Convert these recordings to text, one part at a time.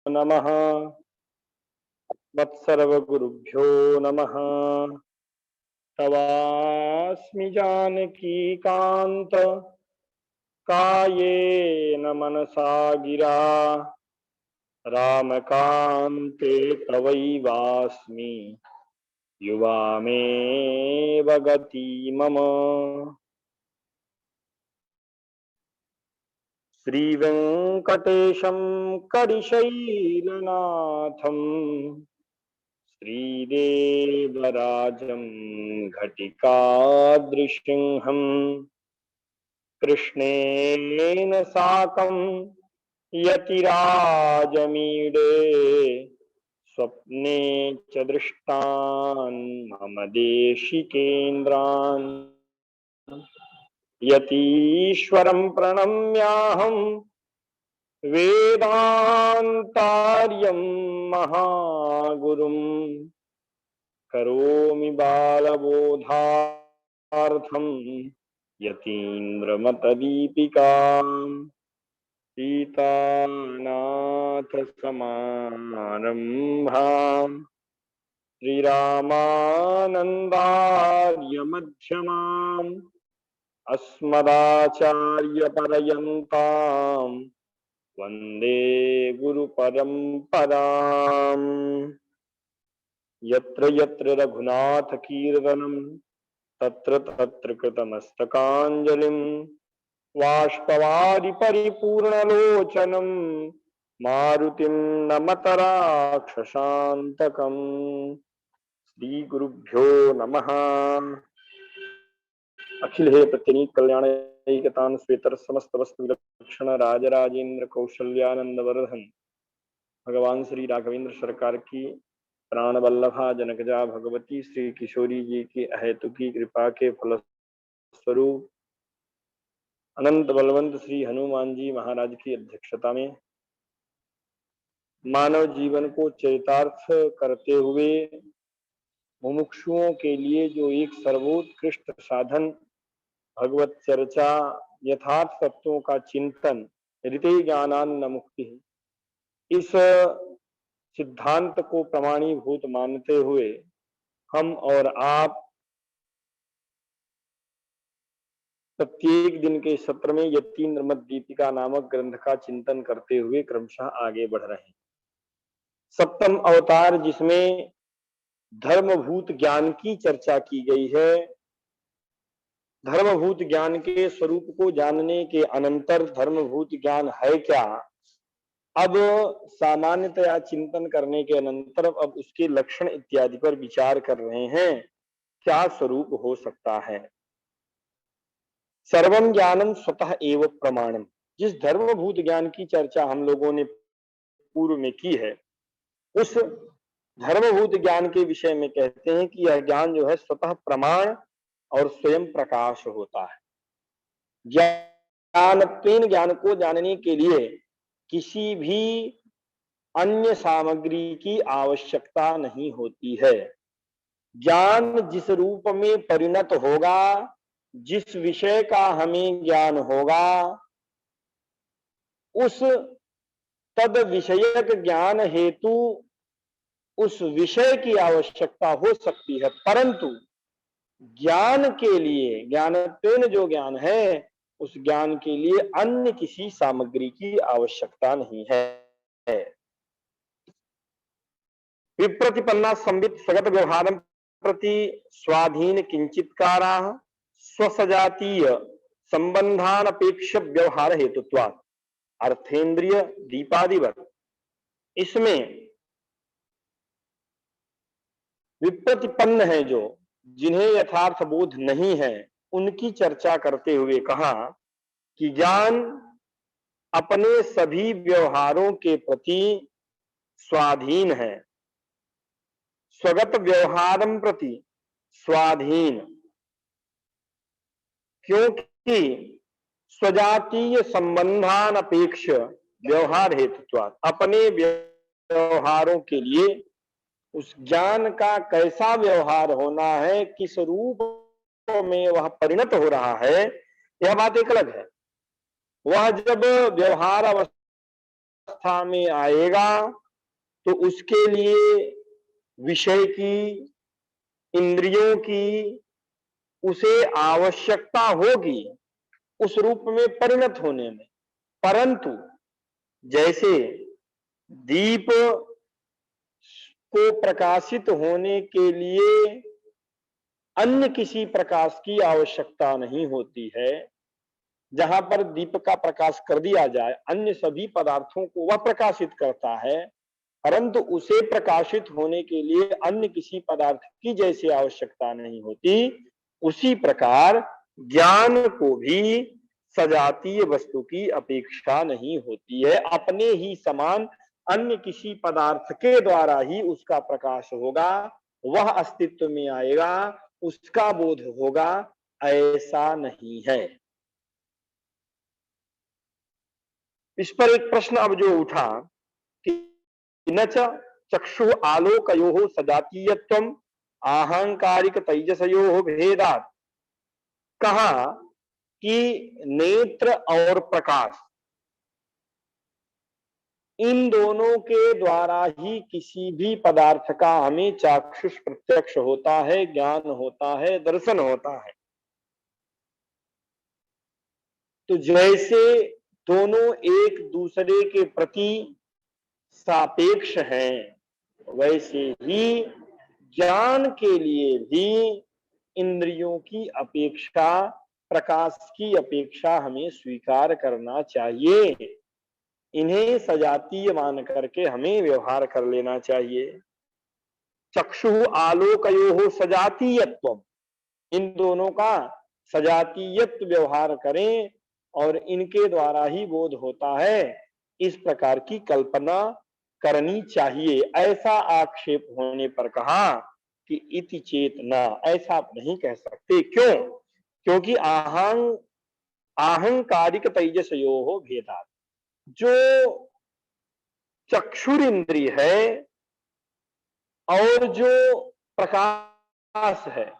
नमः। मत्सर्वगुरुभ्यो नमः। तवास्मि जानकीकान्त कायेन मनसा गिरा रामकान्ते तवैवास्मि युवा मेव गति मम। श्रीवेङ्कटेशं करिशैलनाथं श्रीदेवराजं घटिकादृसिंहं कृष्णेन साकं यतिराजमीडे स्वप्ने च दृष्टान् मम देशिकेन्द्रान् यतीश्वरं प्रणम्याहं वेदान्तार्यं महागुरुं करोमि बालबोधार्थं यतीन्द्रमतदीपिकाम् सीतानाथसमारम्भाम् श्रीरामानन्दार्यमध्यमाम् अस्मदाचार्यपर्यन्ताम् वन्दे गुरुपरम्पराम्। यत्र यत्र रघुनाथकीर्तनं तत्र तत्र कृतमस्तकाञ्जलिं बाष्पवारि परिपूर्णलोचनं मारुतिं नमत राक्षसान्तकम्। श्रीगुरुभ्यो नमः। अखिल हे प्रत्यनीक कल्याण ऐकतान श्वेतर समस्त वस्तु विलक्षण राजराजेंद्र कौशल्यानंद वर्धन भगवान श्री राघवेंद्र सरकार की प्राण वल्लभा जनकजा भगवती श्री किशोरी जी की अहेतुकी कृपा के फलस्वरूप अनंत बलवंत श्री हनुमान जी महाराज की अध्यक्षता में मानव जीवन को चरितार्थ करते हुए मुमुक्षुओं के लिए जो एक सर्वोत्कृष्ट साधन भगवत चर्चा यथार्थ तत्वों का चिंतन ऋते ज्ञानान्न मुक्ति, इस सिद्धांत को प्रमाणीभूत मानते हुए हम और आप प्रत्येक दिन के सत्र में यतीन्द्रमत दीपिका नामक ग्रंथ का चिंतन करते हुए क्रमशः आगे बढ़ रहे हैं। सप्तम अवतार जिसमें धर्मभूत ज्ञान की चर्चा की गई है, धर्मभूत ज्ञान के स्वरूप को जानने के अनंतर धर्मभूत ज्ञान है क्या, अब सामान्यतया चिंतन करने के अनंतर अब उसके लक्षण इत्यादि पर विचार कर रहे हैं, क्या स्वरूप हो सकता है। सर्वम ज्ञानम स्वतः एव प्रमाणम, जिस धर्मभूत ज्ञान की चर्चा हम लोगों ने पूर्व में की है, उस धर्मभूत ज्ञान के विषय में कहते हैं कि यह ज्ञान जो है स्वतः प्रमाण और स्वयं प्रकाश होता है। ज्ञानत्वेन ज्ञान को जानने के लिए किसी भी अन्य सामग्री की आवश्यकता नहीं होती है। ज्ञान जिस रूप में परिणत होगा, जिस विषय का हमें ज्ञान होगा, उस तद विषयक ज्ञान हेतु उस विषय की आवश्यकता हो सकती है, परंतु ज्ञान के लिए, ज्ञानत्वेन जो ज्ञान है, उस ज्ञान के लिए अन्य किसी सामग्री की आवश्यकता नहीं है। विप्रतिपन्ना संबित स्वगत व्यवहारं प्रति स्वाधीन किंचित्काराः स्वसजातीय संबंधानपेक्ष व्यवहार हेतुत्वात् अर्थेंद्रिय दीपादिवत। इसमें विप्रतिपन्न है जो, जिन्हें यथार्थ बोध नहीं है, उनकी चर्चा करते हुए कहा कि ज्ञान अपने सभी व्यवहारों के प्रति स्वाधीन है, स्वगत व्यवहारं प्रति स्वाधीन, क्योंकि स्वजातीय संबंधान अपेक्ष व्यवहार हेतुत्वात्, अपने व्यवहारों के लिए उस ज्ञान का कैसा व्यवहार होना है, किस रूप में वह परिणत हो रहा है, यह बात एक अलग है। वह जब व्यवहार अवस्था अवस्था में आएगा तो उसके लिए विषय की, इंद्रियों की उसे आवश्यकता होगी उस रूप में परिणत होने में। परंतु जैसे दीप को प्रकाशित होने के लिए अन्य किसी प्रकाश की आवश्यकता नहीं होती है, जहां पर दीप का प्रकाश कर दिया जाए अन्य सभी पदार्थों को वह प्रकाशित करता है, परंतु उसे प्रकाशित होने के लिए अन्य किसी पदार्थ की जैसी आवश्यकता नहीं होती, उसी प्रकार ज्ञान को भी सजातीय वस्तु की अपेक्षा नहीं होती है। अपने ही समान अन्य किसी पदार्थ के द्वारा ही उसका प्रकाश होगा, वह अस्तित्व में आएगा, उसका बोध होगा, ऐसा नहीं है। इस पर एक प्रश्न अब जो उठा कि न चक्षु आलोकयोः सजातीयत्वम् आहंकारिक तैजसयोः भेदात्। कहा कि नेत्र और प्रकाश इन दोनों के द्वारा ही किसी भी पदार्थ का हमें चाक्षुष प्रत्यक्ष होता है, ज्ञान होता है, दर्शन होता है। तो जैसे दोनों एक दूसरे के प्रति सापेक्ष हैं, वैसे ही ज्ञान के लिए भी इंद्रियों की अपेक्षा, प्रकाश की अपेक्षा हमें स्वीकार करना चाहिए। इन्हें सजातीय मान करके हमें व्यवहार कर लेना चाहिए। चक्षु आलोकयोः सजातीयत्वम्, इन दोनों का सजातीयत्व व्यवहार करें और इनके द्वारा ही बोध होता है, इस प्रकार की कल्पना करनी चाहिए। ऐसा आक्षेप होने पर कहा कि इति चेत न, ऐसा आप नहीं कह सकते। क्यों? क्योंकि आहंकारिक तैजसयोः भेदात्, जो चक्षुर इंद्रिय है और जो प्रकाश है,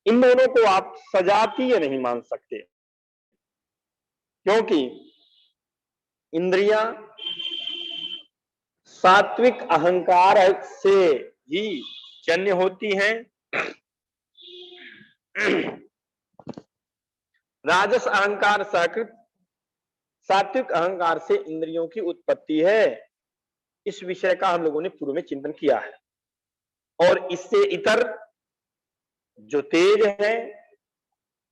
इन दोनों को आप सजातीय नहीं मान सकते, क्योंकि इंद्रियां सात्विक अहंकार से ही जन्य होती हैं, राजस अहंकार सहकृत सात्विक अहंकार से इंद्रियों की उत्पत्ति है। इस विषय का हम लोगों ने पूर्व में चिंतन किया है। और इससे इतर जो तेज है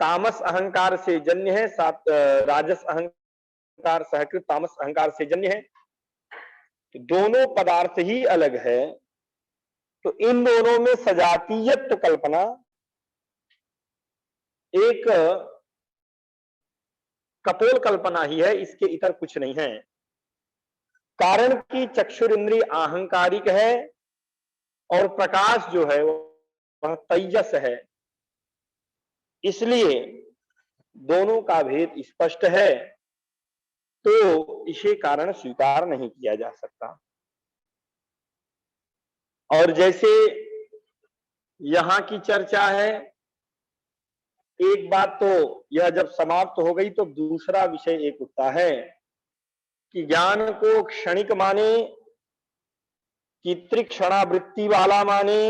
तामस अहंकार से जन्य है, राजस अहंकार सहकृत तामस अहंकार से जन्य है। तो दोनों पदार्थ ही अलग है, तो इन दोनों में सजातीयत्व कल्पना एक कपोल कल्पना ही है, इसके इतर कुछ नहीं है। कारण कि चक्षुर इंद्रिय आहंकारिक है और प्रकाश जो है वह तेजस है, इसलिए दोनों का भेद स्पष्ट है, तो इसे कारण स्वीकार नहीं किया जा सकता। और जैसे यहां की चर्चा है, एक बात तो यह जब समाप्त हो गई तो दूसरा विषय एक उठता है कि ज्ञान को क्षणिक माने कि त्रिक्षणावृत्ति वाला माने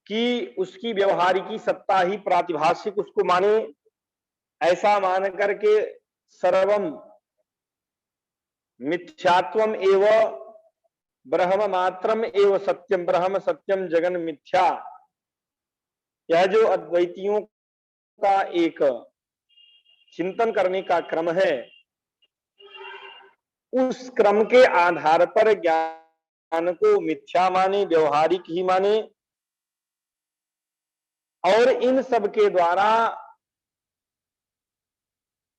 कि उसकी व्यवहारिकी सत्ता ही प्रातिभाषिक उसको माने, ऐसा मान करके सर्वम मिथ्यात्वम एव ब्रह्म मात्रम एव सत्यम, ब्रह्म सत्यम जगन मिथ्या, यह जो अद्वैतियों का एक चिंतन करने का क्रम है, उस क्रम के आधार पर ज्ञान को मिथ्या माने, व्यवहारिक ही माने, और इन सब के द्वारा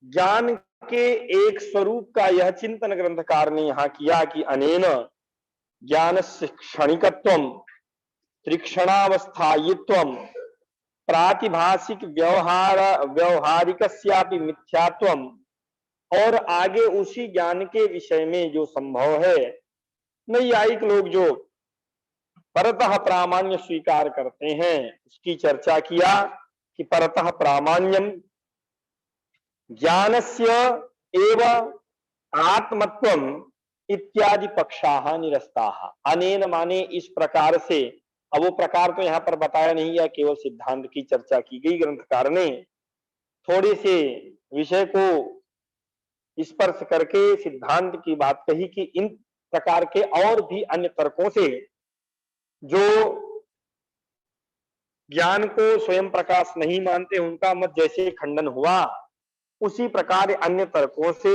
ज्ञान के एक स्वरूप का यह चिंतन ग्रंथकार ने यहां किया कि अनेन ज्ञानस्य क्षणिकत्वम त्रिक्षणावस्थायित्वम प्रातिभाषिक व्यवहारिकस्यापि मिथ्यात्वम, और आगे उसी ज्ञान के विषय में जो संभव है, नैयायिक लोग जो परतः प्रामाण्य स्वीकार करते हैं उसकी चर्चा किया कि परतः प्रामाण्यम ज्ञानस्य एव आत्मत्वम इत्यादि पक्षाः निरस्ताः। अनेन माने इस प्रकार से। अब वो प्रकार तो यहाँ पर बताया नहीं है, केवल सिद्धांत की चर्चा की गई ग्रंथकार ने। थोड़े से विषय को स्पर्श करके सिद्धांत की बात कही कि इन प्रकार के और भी अन्य तर्कों से जो ज्ञान को स्वयं प्रकाश नहीं मानते उनका मत जैसे खंडन हुआ, उसी प्रकार अन्य तर्कों से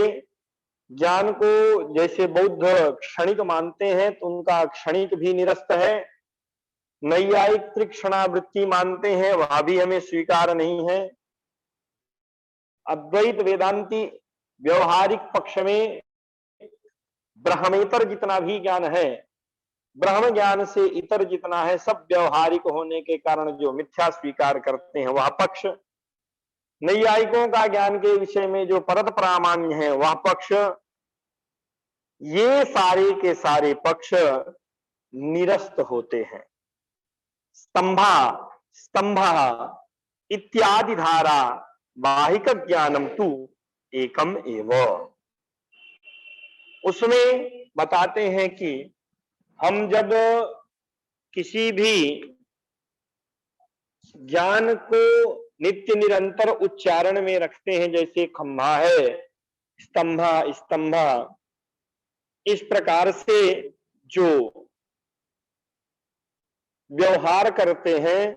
ज्ञान को जैसे बौद्ध क्षणिक मानते हैं तो उनका क्षणिक भी निरस्त है। नैयायिक त्रिक्षणावृत्ति मानते हैं, वह भी हमें स्वीकार नहीं है। अद्वैत वेदांती व्यवहारिक पक्ष में ब्रह्मेतर जितना भी ज्ञान है, ब्रह्म ज्ञान से इतर जितना है, सब व्यवहारिक होने के कारण जो मिथ्या स्वीकार करते हैं वह पक्ष। नैयायिकों का ज्ञान के विषय में जो परत प्रामाण्य है वह पक्ष। ये सारे के सारे पक्ष निरस्त होते हैं। स्तंभा स्तंभा इत्यादि धारा बाहिक ज्ञानम तु एकम एव। उसमें बताते हैं कि हम जब किसी भी ज्ञान को नित्य निरंतर उच्चारण में रखते हैं, जैसे खम्भा है, स्तंभा स्तंभा, इस प्रकार से जो व्यवहार करते हैं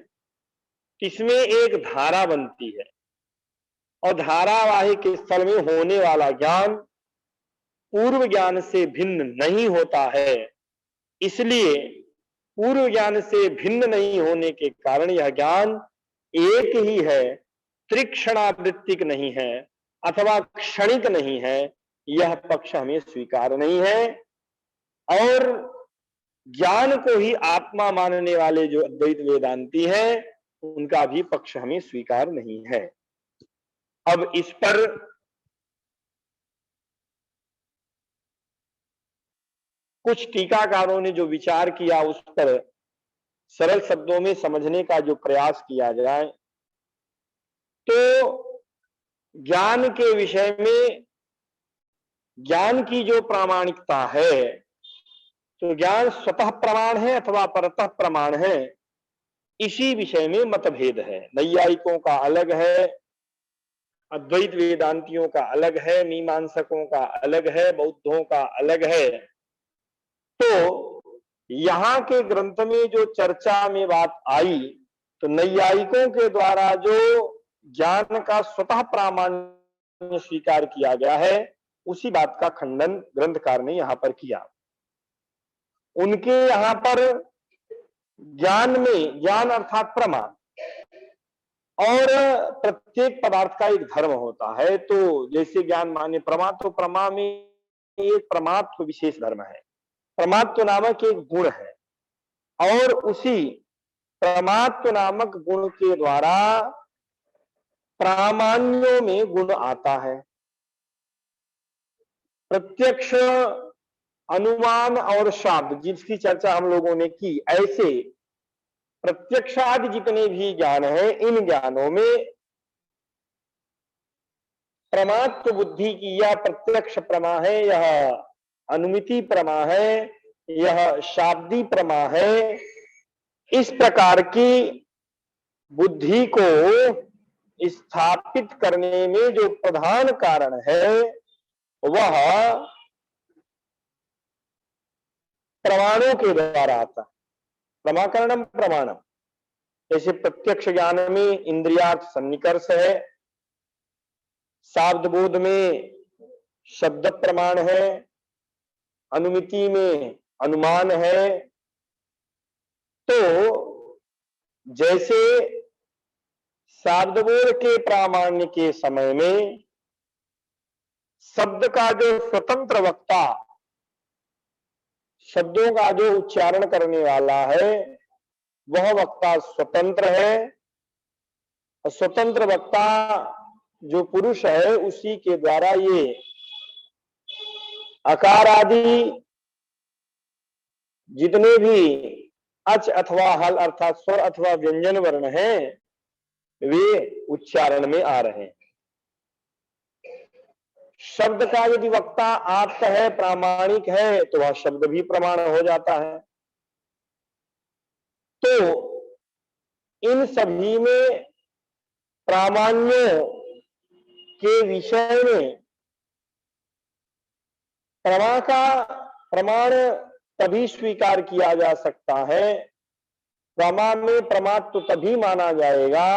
इसमें एक धारा बनती है, और धारावाहिक स्थल में होने वाला ज्ञान पूर्व ज्ञान से भिन्न नहीं होता है। इसलिए पूर्व ज्ञान से भिन्न नहीं होने के कारण यह ज्ञान एक ही है, त्रिक्षणावृत्तिक नहीं है अथवा क्षणिक नहीं है, यह पक्ष हमें स्वीकार नहीं है। और ज्ञान को ही आत्मा मानने वाले जो अद्वैत वेदांती हैं उनका भी पक्ष हमें स्वीकार नहीं है। अब इस पर कुछ टीकाकारों ने जो विचार किया उस पर सरल शब्दों में समझने का जो प्रयास किया जाए तो ज्ञान के विषय में ज्ञान की जो प्रामाणिकता है, तो ज्ञान स्वतः प्रमाण है अथवा परतः प्रमाण है, इसी विषय में मतभेद है। नैयायिकों का अलग है, अद्वैत वेदांतियों का अलग है, मीमांसकों का अलग है, बौद्धों का अलग है। तो यहाँ के ग्रंथ में जो चर्चा में बात आई तो नैयायिकों के द्वारा जो ज्ञान का स्वतः प्रामाण्य स्वीकार किया गया है उसी बात का खंडन ग्रंथकार ने यहाँ पर किया। उनके यहाँ पर ज्ञान में, ज्ञान अर्थात प्रमा, और प्रत्येक पदार्थ का एक धर्म होता है। तो जैसे ज्ञान माने प्रमा, तो प्रमा में एक प्रमात्व विशेष धर्म है, प्रमात्व नामक एक गुण है, और उसी प्रमात्व नामक गुण के द्वारा प्रामाण्यों में गुण आता है। प्रत्यक्ष, अनुमान और शब्द जिसकी चर्चा हम लोगों ने की, ऐसे प्रत्यक्षादि जितने भी ज्ञान हैं इन ज्ञानों में प्रमात्व बुद्धि की यह प्रत्यक्ष प्रमा है, यह अनुमिति प्रमा है, यह शाब्दी प्रमा है। इस प्रकार की बुद्धि को स्थापित करने में जो प्रधान कारण है वह प्रमाणों के द्वारा आता है। प्रमाकरणम प्रमाणम, जैसे प्रत्यक्ष ज्ञान में इंद्रियार्थ सन्निकर्ष है, शाब्द बोध में शब्द प्रमाण है, अनुमिति में अनुमान है। तो जैसे शाब्दबोध के प्रामाण्य के समय में शब्द का जो स्वतंत्र वक्ता, शब्दों का जो उच्चारण करने वाला है वह वक्ता स्वतंत्र है, और स्वतंत्र वक्ता जो पुरुष है उसी के द्वारा ये अकार आदि जितने भी अच अथवा हल अर्थात स्वर अथवा व्यंजन वर्ण हैं वे उच्चारण में आ रहे हैं। शब्द का यदि वक्ता आप्त है, प्रामाणिक है, तो वह शब्द भी प्रमाण हो जाता है। तो इन सभी में प्रामाण्यों के विषय में प्रमाण तभी स्वीकार किया जा सकता है, प्रमा में प्रमात्व तभी माना जाएगा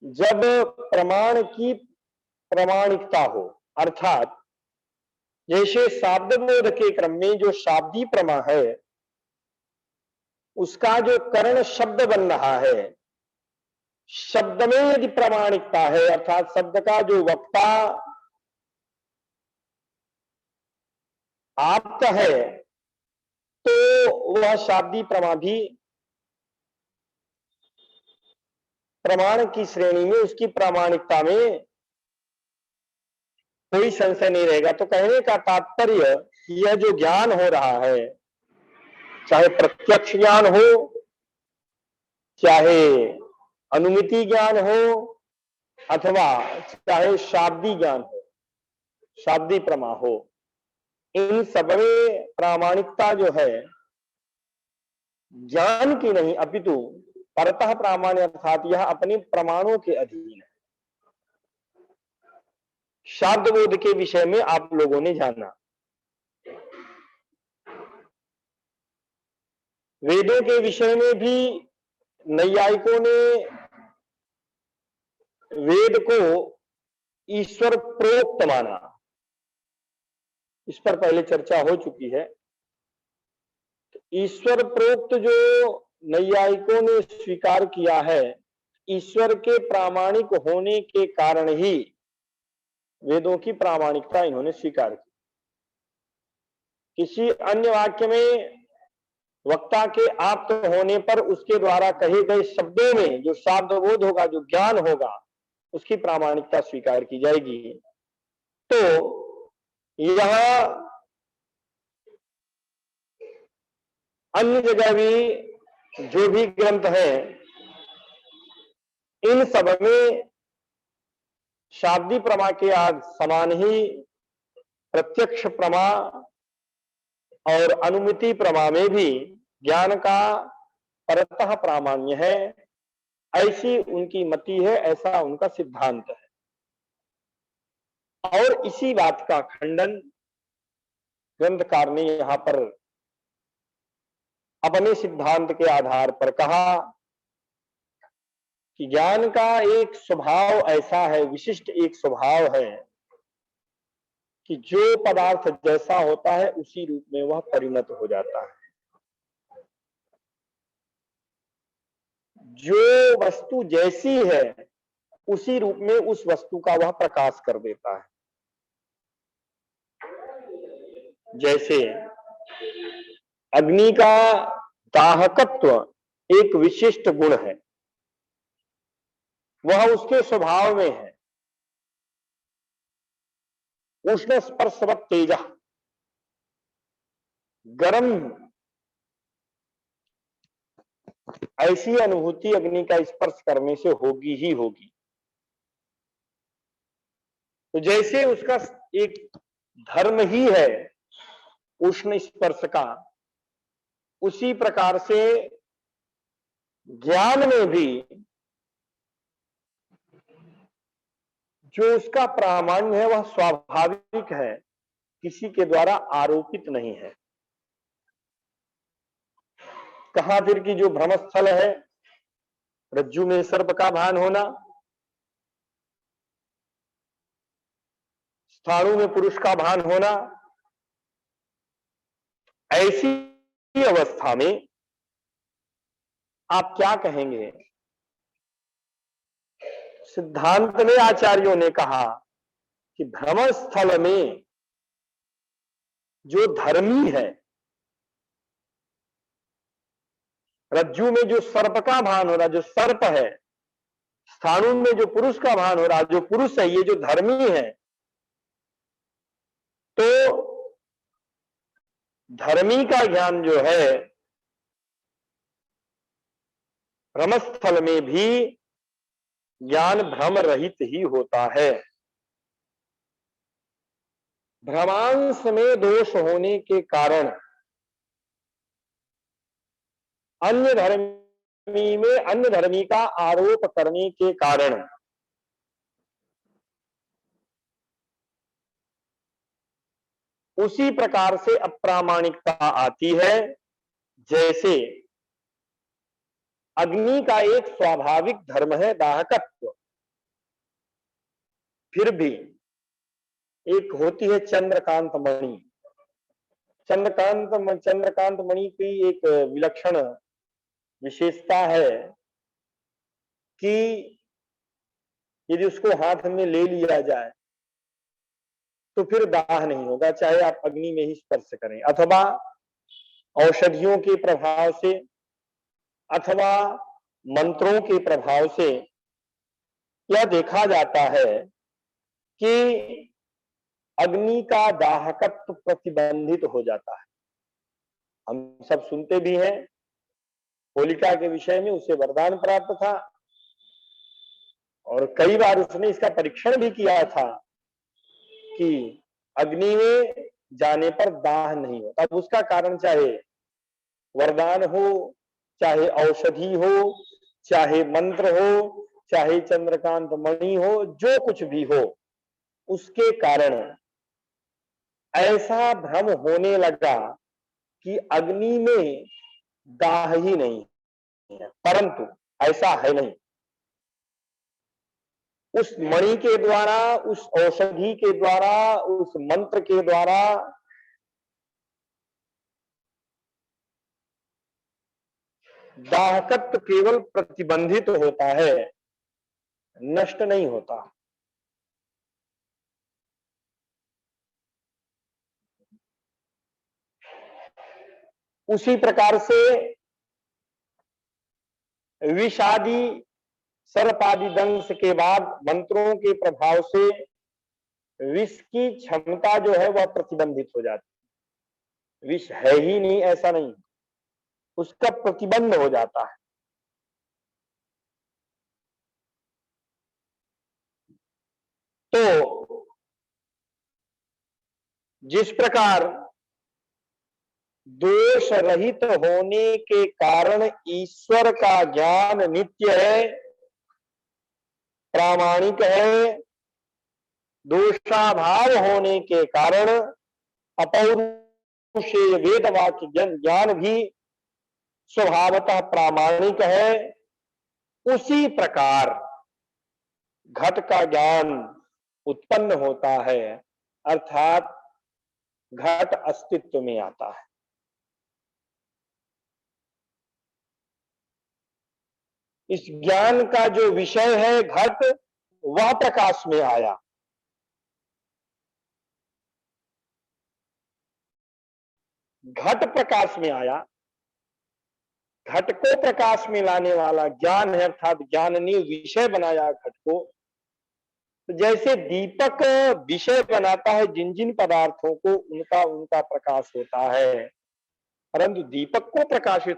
जब प्रमाण की प्रामाणिकता हो। अर्थात जैसे शाब्दबोध के क्रम में जो शाब्दी प्रमा है, उसका जो करण शब्द बन रहा है, शब्द में यदि प्रामाणिकता है, अर्थात शब्द का जो वक्ता आप्त है, तो वह शाब्दी प्रमा भी प्रमाण की श्रेणी में, उसकी प्रामाणिकता में कोई संशय नहीं रहेगा। तो कहने का तात्पर्य, यह जो ज्ञान हो रहा है, चाहे प्रत्यक्ष ज्ञान हो, चाहे अनुमिति ज्ञान हो, अथवा चाहे शाब्दी ज्ञान हो, शाब्दी प्रमा हो, इन सब में प्रामाणिकता जो है ज्ञान की नहीं अपितु परतः प्रामाण्य, अर्थात यह अपने प्रमाणों के अधीन है। शाब्दबोध के विषय में आप लोगों ने जाना, वेदों के विषय में भी नैयायिकों ने वेद को ईश्वर प्रोक्त माना। इस पर पहले चर्चा हो चुकी है। ईश्वर प्रोक्त जो नैयायिकों ने स्वीकार किया है, ईश्वर के प्रामाणिक होने के कारण ही वेदों की प्रामाणिकता इन्होंने स्वीकार की। किसी अन्य वाक्य में वक्ता के आप्त होने पर उसके द्वारा कहे गए शब्दों में जो शाब्दबोध होगा, जो ज्ञान होगा, उसकी प्रामाणिकता स्वीकार की जाएगी। तो यह अन्य जगह भी जो भी ग्रंथ है, इन सब में शाब्दी प्रमा के समान ही प्रत्यक्ष प्रमा और अनुमिति प्रमा में भी ज्ञान का परतः प्रामाण्य है, ऐसी उनकी मति है, ऐसा उनका सिद्धांत है। और इसी बात का खंडन ग्रंथकार ने यहां पर अपने सिद्धांत के आधार पर कहा कि ज्ञान का एक स्वभाव ऐसा है, विशिष्ट एक स्वभाव है कि जो पदार्थ जैसा होता है उसी रूप में वह परिणत हो जाता है। जो वस्तु जैसी है उसी रूप में उस वस्तु का वह प्रकाश कर देता है। जैसे अग्नि का दाहकत्व एक विशिष्ट गुण है, वह उसके स्वभाव में है। उष्ण स्पर्शवत् तेजः, गर्म ऐसी अनुभूति अग्नि का स्पर्श करने से होगी ही होगी। तो जैसे उसका एक धर्म ही है उष्ण स्पर्श का, उसी प्रकार से ज्ञान में भी जो उसका प्रामाण्य है वह स्वाभाविक है, किसी के द्वारा आरोपित नहीं है। कहां फिर की जो भ्रमस्थल है, रज्जु में सर्प का भान होना, स्थाणु में पुरुष का भान होना, ऐसी अवस्था में आप क्या कहेंगे? सिद्धांत में आचार्यों ने कहा कि भ्रमस्थल में जो धर्मी है, रज्जु में जो सर्प का भान हो रहा, जो सर्प है, स्थाणु में जो पुरुष का भान हो रहा, जो पुरुष है, ये जो धर्मी है, तो धर्मी का ज्ञान जो है भ्रमस्थल में भी ज्ञान भ्रम रहित ही होता है। भ्रमांश में दोष होने के कारण अन्य धर्मी में अन्य धर्मी का आरोप करने के कारण उसी प्रकार से अप्रामाणिकता आती है जैसे अग्नि का एक स्वाभाविक धर्म है दाहकत्व, फिर भी एक होती है चंद्रकांत मणि। चंद्रकांत मणि की एक विलक्षण विशेषता है कि यदि उसको हाथ में ले लिया जाए तो फिर दाह नहीं होगा, चाहे आप अग्नि में ही स्पर्श करें, अथवा औषधियों के प्रभाव से अथवा मंत्रों के प्रभाव से यह देखा जाता है कि अग्नि का दाहकत्व प्रतिबंधित हो जाता है। हम सब सुनते भी हैं, होलिका के विषय में उसे वरदान प्राप्त था और कई बार उसने इसका परीक्षण भी किया था कि अग्नि में जाने पर दाह नहीं होता। अब उसका कारण चाहे वरदान हो, चाहे औषधि हो, चाहे मंत्र हो, चाहे चंद्रकांत मणि हो, जो कुछ भी हो, उसके कारण ऐसा भ्रम होने लगा कि अग्नि में दाह ही नहीं है, परंतु ऐसा है नहीं। उस मणि के द्वारा, उस औषधि के द्वारा, उस मंत्र के द्वारा दाहकत्व केवल प्रतिबंधित होता है, नष्ट नहीं होता। उसी प्रकार से विष आदि सर्प आदि दंश के बाद मंत्रों के प्रभाव से विष की क्षमता जो है वह प्रतिबंधित हो जाती है। विष है ही नहीं ऐसा नहीं, उसका प्रतिबंध हो जाता है। तो जिस प्रकार दोष रहित होने के कारण ईश्वर का ज्ञान नित्य है, प्रामाणिक है, दोषाभाव होने के कारण अपौरुषेय वेद वाक्य ज्ञान भी स्वभावतः प्रामाणिक है, उसी प्रकार घट का ज्ञान उत्पन्न होता है, अर्थात घट अस्तित्व में आता है। इस ज्ञान का जो विषय है घट, वह प्रकाश में आया। घट प्रकाश में आया, घट को प्रकाश में लाने वाला ज्ञान है, अर्थात ज्ञान ने विषय बनाया घट को। तो जैसे दीपक विषय बनाता है जिन जिन पदार्थों को, उनका उनका प्रकाश होता है, परंतु दीपक को प्रकाशित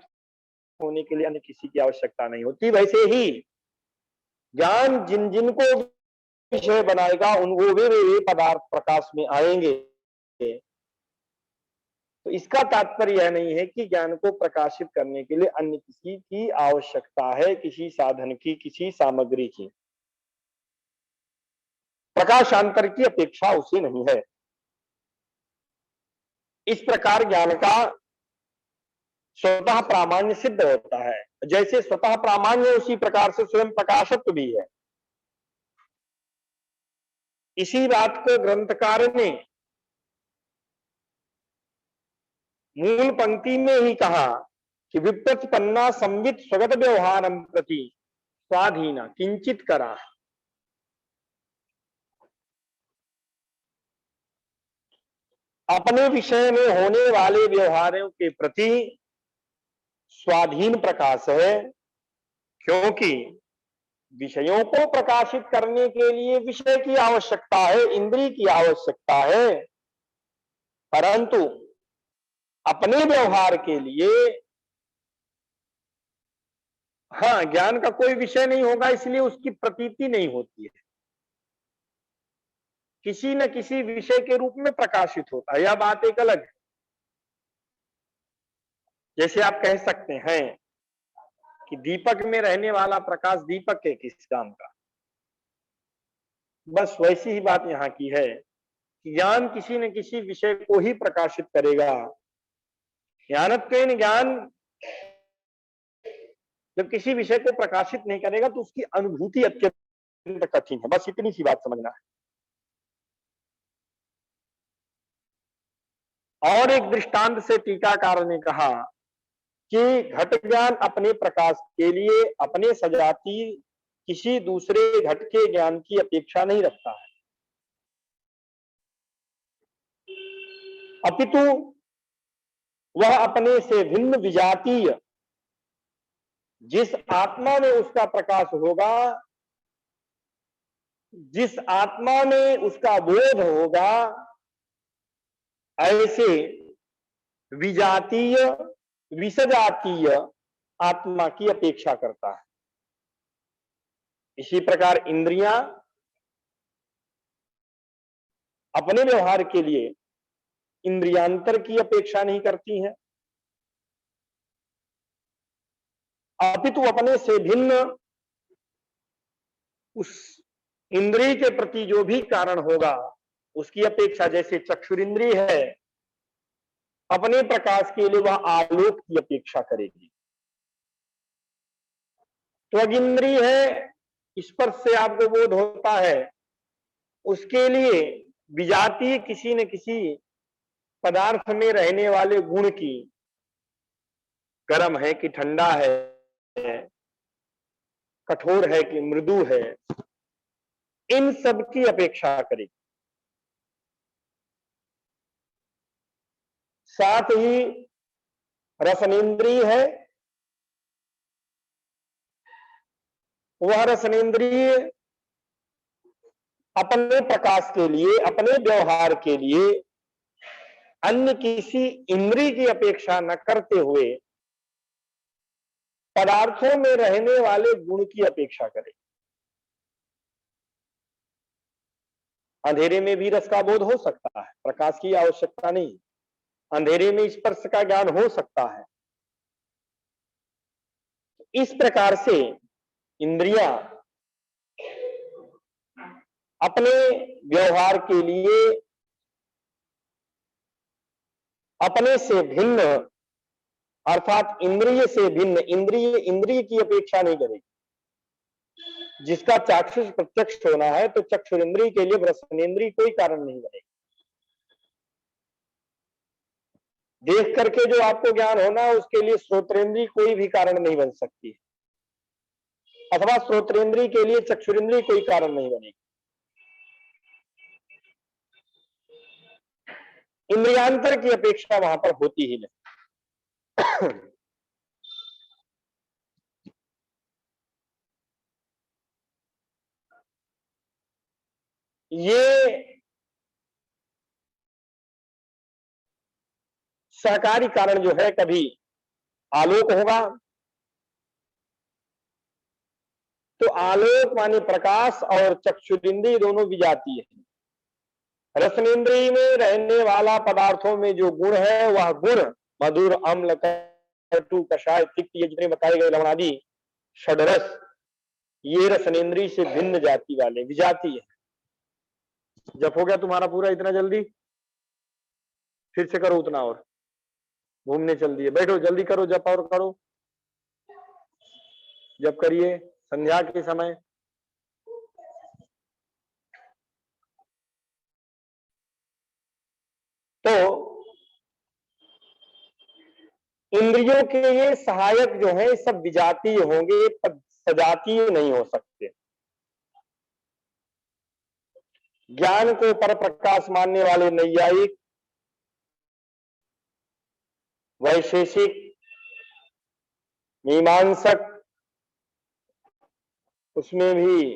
होने के लिए अन्य किसी की आवश्यकता नहीं होती। वैसे ही ज्ञान जिन जिन को विषय बनाएगा उन वो वे पदार्थ प्रकाश में आएंगे। तो इसका तात्पर्य यह नहीं है कि ज्ञान को प्रकाशित करने के लिए अन्य किसी की आवश्यकता है, किसी साधन की, किसी सामग्री की। प्रकाशांतर की अपेक्षा उसे नहीं है। इस प्रकार ज्ञान का स्वतः प्रामाण्य सिद्ध होता है। जैसे स्वतः प्रामाण्य उसी प्रकार से स्वयं प्रकाशत्व भी है। इसी बात को ग्रंथकार ने मूल पंक्ति में ही कहा कि विप्रतिपन्ना संवित स्वगत व्यवहारम प्रति स्वाधीना किंचित करा। अपने विषय में होने वाले व्यवहारों के प्रति स्वाधीन प्रकाश है, क्योंकि विषयों को प्रकाशित करने के लिए विषय की आवश्यकता है, इंद्रिय की आवश्यकता है, परंतु अपने व्यवहार के लिए हाँ, ज्ञान का कोई विषय नहीं होगा, इसलिए उसकी प्रतीति नहीं होती है। किसी न किसी विषय के रूप में प्रकाशित होता है, यह बात एक अलग है। जैसे आप कह सकते हैं कि दीपक में रहने वाला प्रकाश दीपक है किस काम का, बस वैसी ही बात यहाँ की है कि ज्ञान किसी न किसी विषय को ही प्रकाशित करेगा। ज्ञानत्वेन ज्ञान जब किसी विषय को प्रकाशित नहीं करेगा तो उसकी अनुभूति अत्यंत कठिन है। बस इतनी सी बात समझना है। और एक दृष्टांत से टीकाकार ने कहा कि घट ज्ञान अपने प्रकाश के लिए अपने सजाती किसी दूसरे घट के ज्ञान की अपेक्षा नहीं रखता है, अपितु वह अपने से भिन्न विजातीय जिस आत्मा में उसका प्रकाश होगा, जिस आत्मा में उसका बोध होगा, ऐसे विजातीय विसजातीय आत्मा की अपेक्षा करता है। इसी प्रकार इंद्रियां अपने व्यवहार के लिए इंद्रियांतर की अपेक्षा नहीं करती हैं, अपितु अपने से भिन्न उस इंद्रिय के प्रति जो भी कारण होगा उसकी अपेक्षा, जैसे चक्षुरिंद्रिय है, अपने प्रकाश के लिए वह आलोक की अपेक्षा करेगी। त्वग इंद्रिय है, स्पर्श से आपको बोध होता है, उसके लिए विजातीय किसी न किसी पदार्थ में रहने वाले गुण की, गर्म है कि ठंडा है, कठोर है कि मृदु है, इन सब की अपेक्षा करेगी। साथ ही रसनेन्द्रिय है, वह रसनेन्द्रिय अपने प्रकाश के लिए, अपने व्यवहार के लिए अन्य किसी इंद्रिय की अपेक्षा न करते हुए पदार्थों में रहने वाले गुण की अपेक्षा करे। अंधेरे में भी रस का बोध हो सकता है, प्रकाश की आवश्यकता नहीं। अंधेरे में स्पर्श का ज्ञान हो सकता है। इस प्रकार से इंद्रियां अपने व्यवहार के लिए अपने से भिन्न, अर्थात इंद्रिय से भिन्न, इंद्रिय की अपेक्षा नहीं करेगी। जिसका चाक्षुष प्रत्यक्ष होना है तो चक्षुरेंद्रिय के लिए रसनेन्द्रिय कोई कारण नहीं बनेगी। देख करके जो आपको ज्ञान होना है उसके लिए श्रोत्रेंद्रिय कोई भी कारण नहीं बन सकती, अथवा श्रोत्रेंद्रिय के लिए चक्षुरेंद्रिय कोई कारण नहीं बनेगी। इंद्रियांतर की अपेक्षा वहां पर होती ही नहीं। ये सहकारी कारण जो है, कभी आलोक होगा तो आलोक माने प्रकाश, और चक्षुरिंद्रिय दोनों विजातीय है। रसनेन्द्रिय में रहने वाला पदार्थों में जो गुण है वह गुण मधुर, अम्ल, कटु, कषाय, तिक्त, ये जितने बताए गए लवणादि षडरस, ये रसनेन्द्रिय से भिन्न जाति वाले विजातीय है। जब हो गया तुम्हारा पूरा इतना जल्दी? फिर से करो उतना, और घूमने चल दिए। बैठो जल्दी करो, जप और करो, जप करिए संध्या के समय। तो इंद्रियों के ये सहायक जो है सब विजातीय होंगे, सजातीय नहीं हो सकते। ज्ञान को पर प्रकाश मानने वाले नैयायिक, वैशेषिक, मीमांसक, उसमें भी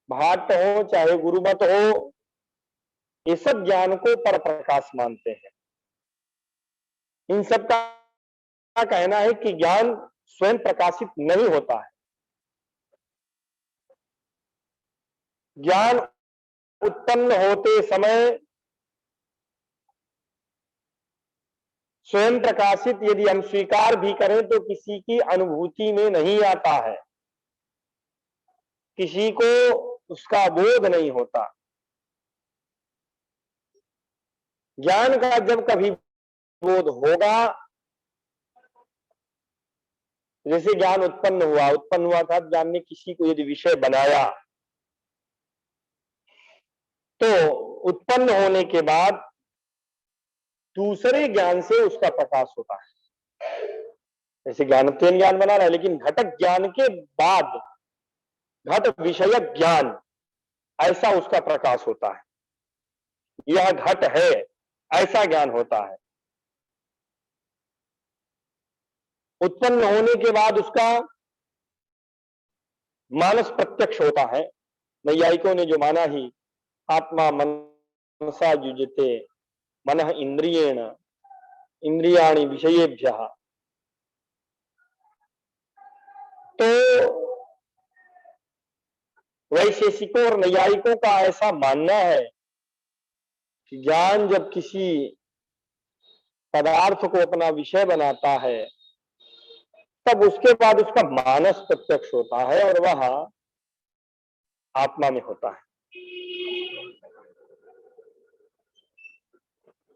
भाट हो चाहे गुरुमत हो, ये सब ज्ञान को पर प्रकाश मानते हैं। इन सब का कहना है कि ज्ञान स्वयं प्रकाशित नहीं होता है। ज्ञान उत्पन्न होते समय स्वयं प्रकाशित यदि हम स्वीकार भी करें तो किसी की अनुभूति में नहीं आता है, किसी को उसका बोध नहीं होता। ज्ञान का जब कभी बोध होगा, जैसे ज्ञान उत्पन्न हुआ था, ज्ञान ने किसी को यदि विषय बनाया, तो उत्पन्न होने के बाद दूसरे ज्ञान से उसका प्रकाश होता है। जैसे ज्ञानत्वेन ज्ञान बना रहा है, लेकिन घटक ज्ञान के बाद घट विषयक ज्ञान, ऐसा उसका प्रकाश होता है। यह घट है, ऐसा ज्ञान होता है। उत्पन्न होने के बाद उसका मानस प्रत्यक्ष होता है। नैयायिकों ने जो माना ही आत्मा मनसा युज्यते मनः इंद्रियेण इंद्रियाणि विषयेभ्यः, तो वैशेषिकों और नैयायिकों का ऐसा मानना है कि ज्ञान जब किसी पदार्थ को अपना विषय बनाता है, तब उसके बाद उसका मानस प्रत्यक्ष होता है और वह आत्मा में होता है।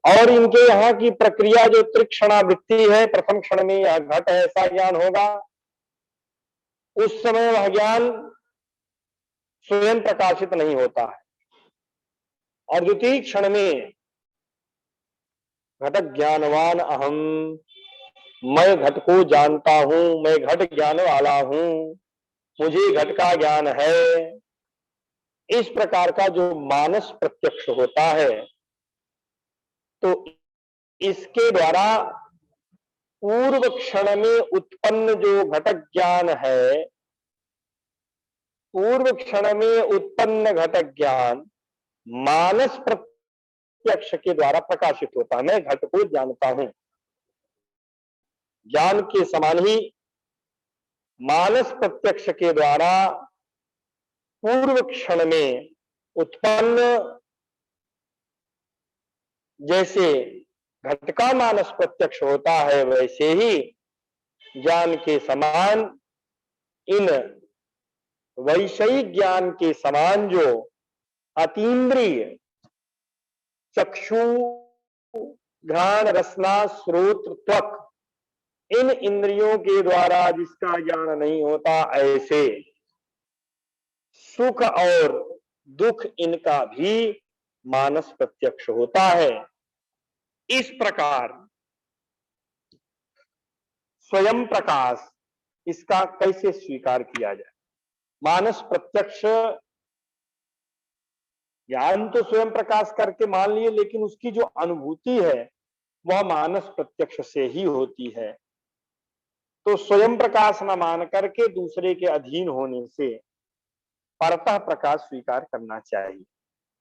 और इनके यहाँ की प्रक्रिया जो त्रिक्षणावृत्ति है, प्रथम क्षण में यह घट है ऐसा ज्ञान होगा, उस समय वह ज्ञान स्वयं प्रकाशित नहीं होता है, और द्वितीय क्षण में घटक ज्ञानवान अहम, मैं घट को जानता हूं, मैं घट ज्ञान वाला हूं, मुझे घट का ज्ञान है, इस प्रकार का जो मानस प्रत्यक्ष होता है, तो इसके द्वारा पूर्व क्षण में उत्पन्न जो घटक ज्ञान है, पूर्व क्षण में उत्पन्न घटक ज्ञान मानस प्रत्यक्ष के द्वारा प्रकाशित होता है। मैं घट को जानता हूं, ज्ञान के समान ही मानस प्रत्यक्ष के द्वारा पूर्व क्षण में उत्पन्न, जैसे घट का मानस प्रत्यक्ष होता है, वैसे ही ज्ञान के समान इन वैषयिक ज्ञान के समान जो अतीन्द्रिय चक्षु घ्राण रसना श्रोत्र त्वक, इन इंद्रियों के द्वारा जिसका ज्ञान नहीं होता, ऐसे सुख और दुख इनका भी मानस प्रत्यक्ष होता है। इस प्रकार स्वयं प्रकाश, इसका कैसे स्वीकार किया जाए? मानस प्रत्यक्ष ज्ञान तो स्वयं प्रकाश करके मान लिए, लेकिन उसकी जो अनुभूति है वह मानस प्रत्यक्ष से ही होती है। तो स्वयं प्रकाश न मान करके दूसरे के अधीन होने से परतः प्रकाश स्वीकार करना चाहिए,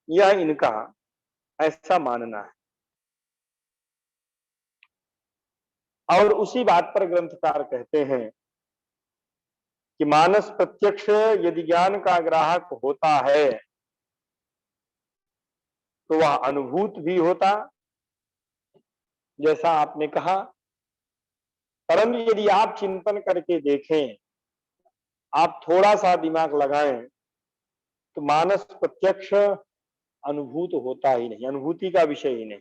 यह इनका ऐसा मानना है। और उसी बात पर ग्रंथकार कहते हैं कि मानस प्रत्यक्ष यदि ज्ञान का ग्राहक होता है तो वह अनुभूत भी होता, जैसा आपने कहा। परंतु यदि आप चिंतन करके देखें, आप थोड़ा सा दिमाग लगाएं, तो मानस प्रत्यक्ष अनुभूत होता ही नहीं, अनुभूति का विषय ही नहीं।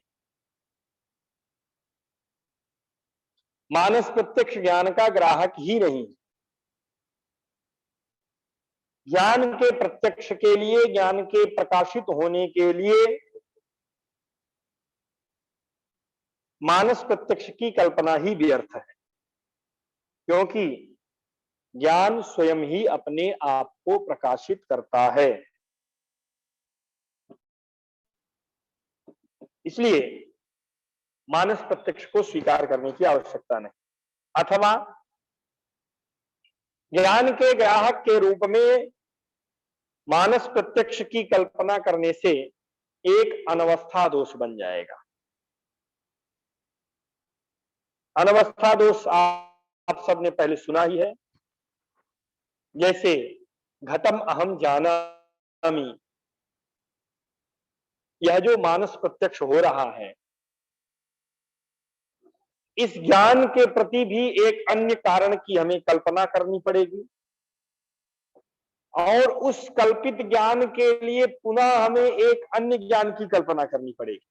मानस प्रत्यक्ष ज्ञान का ग्राहक ही नहीं। ज्ञान के प्रत्यक्ष के लिए, ज्ञान के प्रकाशित होने के लिए मानस प्रत्यक्ष की कल्पना ही व्यर्थ है, क्योंकि ज्ञान स्वयं ही अपने आप को प्रकाशित करता है। इसलिए मानस प्रत्यक्ष को स्वीकार करने की आवश्यकता नहीं, अथवा ज्ञान के ग्राहक के रूप में मानस प्रत्यक्ष की कल्पना करने से एक अनवस्था दोष बन जाएगा। अनवस्था दोष आप सबने पहले सुना ही है। जैसे घटम अहम जानामि, यह जो मानस प्रत्यक्ष हो रहा है, इस ज्ञान के प्रति भी एक अन्य कारण की हमें कल्पना करनी पड़ेगी और उस कल्पित ज्ञान के लिए पुनः हमें एक अन्य ज्ञान की कल्पना करनी पड़ेगी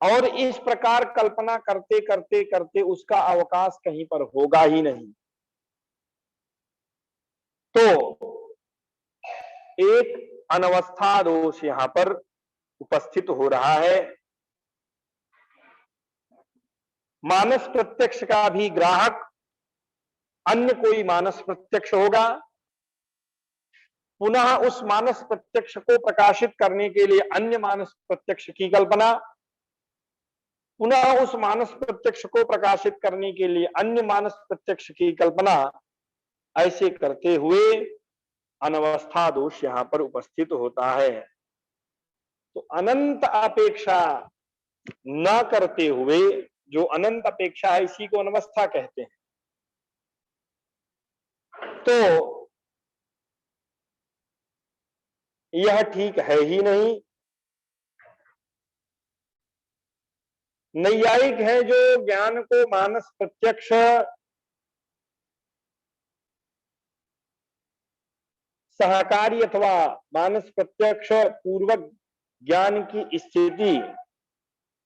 और इस प्रकार कल्पना करते करते करते उसका अवकाश कहीं पर होगा ही नहीं। तो एक अनवस्था दोष यहां पर उपस्थित हो रहा है। मानस प्रत्यक्ष का भी ग्राहक अन्य कोई मानस प्रत्यक्ष होगा, पुनः उस मानस प्रत्यक्ष को प्रकाशित करने के लिए अन्य मानस प्रत्यक्ष की कल्पना, पुनः उस मानस प्रत्यक्ष को प्रकाशित करने के लिए अन्य मानस प्रत्यक्ष की कल्पना, ऐसे करते हुए अनवस्था दोष यहां पर उपस्थित होता है। तो अनंत अपेक्षा न करते हुए, जो अनंत अपेक्षा है इसी को अनवस्था कहते हैं। तो यह ठीक है ही नहीं। नैयायिक है जो ज्ञान को मानस प्रत्यक्ष सहकारी अथवा मानस प्रत्यक्ष पूर्वक ज्ञान की स्थिति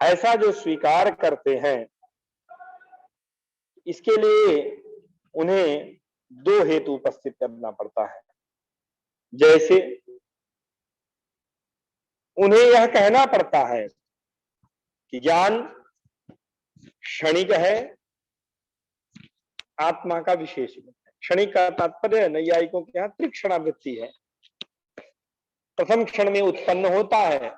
ऐसा जो स्वीकार करते हैं, इसके लिए उन्हें दो हेतु उपस्थित करना पड़ता है। जैसे उन्हें यह कहना पड़ता है कि ज्ञान क्षणिक है, आत्मा का विशेष गुण है। क्षणिक का तात्पर्य नैयायिकों के यहाँ त्रिक्षणावृत्ति है। प्रथम क्षण में उत्पन्न होता है,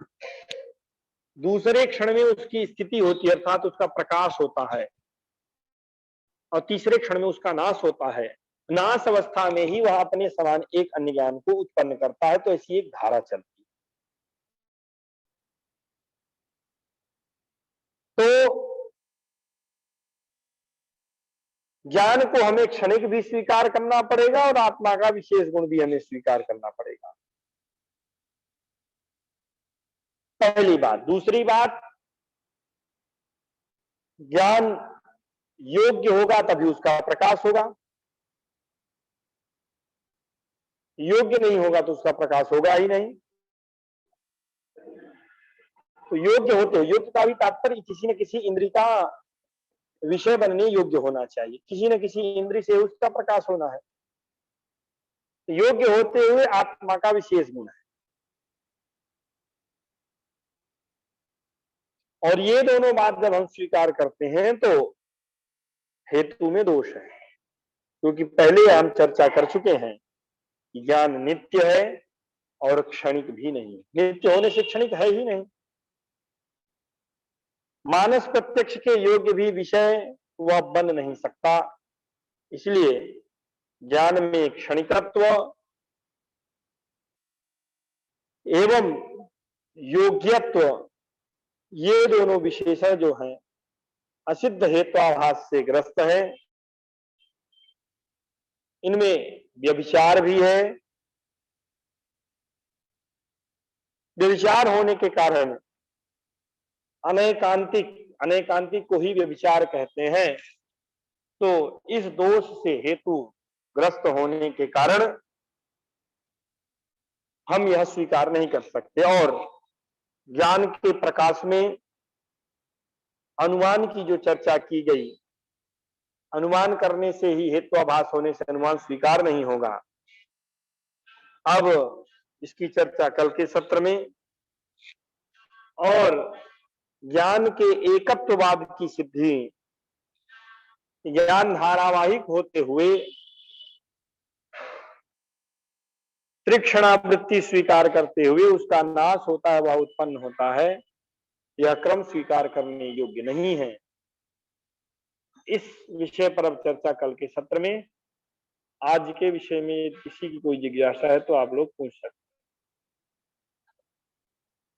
दूसरे क्षण में उसकी स्थिति होती है अर्थात उसका प्रकाश होता है, और तीसरे क्षण में उसका नाश होता है। नाश अवस्था में ही वह अपने समान एक अन्य ज्ञान को उत्पन्न करता है। तो ऐसी एक धारा चलती है। तो ज्ञान को हमें क्षणिक भी स्वीकार करना पड़ेगा और आत्मा का विशेष गुण भी हमें स्वीकार करना पड़ेगा, पहली बात। दूसरी बात, ज्ञान योग्य होगा तभी उसका प्रकाश होगा, योग्य नहीं होगा तो उसका प्रकाश होगा ही नहीं। तो योग्य होते, योग्य का भी तात्पर्य किसी न किसी इंद्रिय का विषय बनने योग्य होना चाहिए, किसी न किसी इंद्रिय से उसका प्रकाश होना है। तो योग्य होते हुए आत्मा का विशेष गुण है, और ये दोनों बात जब हम स्वीकार करते हैं तो हेतु में दोष है, क्योंकि पहले हम चर्चा कर चुके हैं कि ज्ञान नित्य है और क्षणिक भी नहीं। नित्य होने से क्षणिक है ही नहीं। मानस प्रत्यक्ष के योग्य भी विषय वह बन नहीं सकता, इसलिए ज्ञान में क्षणिकत्व एवं योग्यत्व, ये दोनों विशेषण जो हैं असिद्ध हेत्वाभास से ग्रस्त है। इनमें व्यभिचार भी है। व्यभिचार होने के कारण अनैकांतिक को ही व्यभिचार कहते हैं। तो इस दोष से हेतु ग्रस्त होने के कारण हम यह स्वीकार नहीं कर सकते, और ज्ञान के प्रकाश में अनुमान की जो चर्चा की गई, अनुमान करने से ही हेत्वाभास होने से अनुमान स्वीकार नहीं होगा। अब इसकी चर्चा कल के सत्र में, और ज्ञान के एकत्ववाद की सिद्धि, ज्ञान धारावाहिक होते हुए त्रिक्षणावृत्ति स्वीकार करते हुए उसका नाश होता है, वह उत्पन्न होता है, यह क्रम स्वीकार करने योग्य नहीं है। इस विषय पर अब चर्चा कल के सत्र में। आज के विषय में किसी की कोई जिज्ञासा है तो आप लोग पूछ सकते हैं।